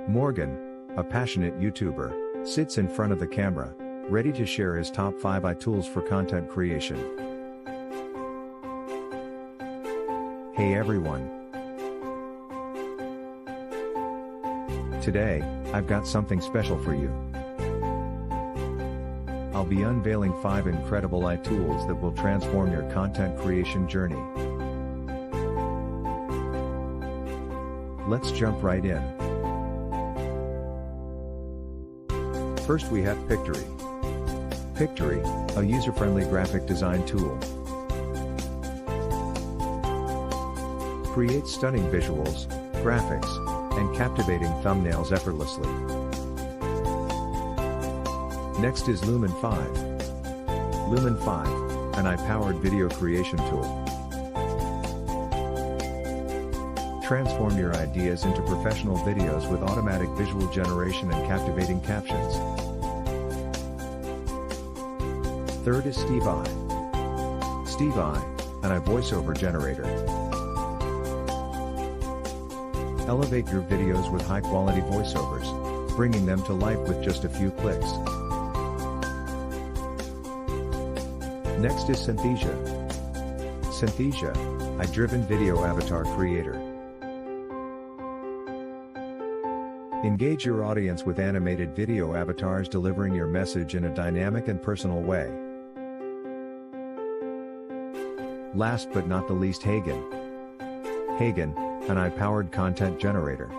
Morgan, a passionate YouTuber, sits in front of the camera, ready to share his top 5 AI tools for content creation. Hey everyone! Today, I've got something special for you. I'll be unveiling 5 incredible AI tools that will transform your content creation journey. Let's jump right in. First we have Pictory. Pictory, a user-friendly graphic design tool. Create stunning visuals, graphics, and captivating thumbnails effortlessly. Next is Lumen 5. Lumen 5, an AI-powered video creation tool. Transform your ideas into professional videos with automatic visual generation and captivating captions. Third is Steve I. Steve I, an AI voiceover generator. Elevate your videos with high-quality voiceovers, bringing them to life with just a few clicks. Next is Synthesia. Synthesia, a driven video avatar creator. Engage your audience with animated video avatars delivering your message in a dynamic and personal way. Last but not the least, Hagen. Hagen, an AI-powered content generator.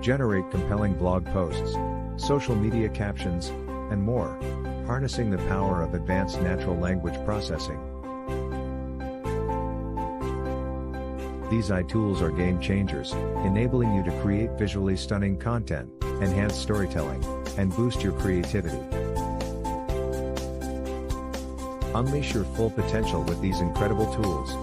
Generate compelling blog posts, social media captions, and more, harnessing the power of advanced natural language processing. These AI tools are game changers, enabling you to create visually stunning content, enhance storytelling, and boost your creativity. Unleash your full potential with these incredible tools.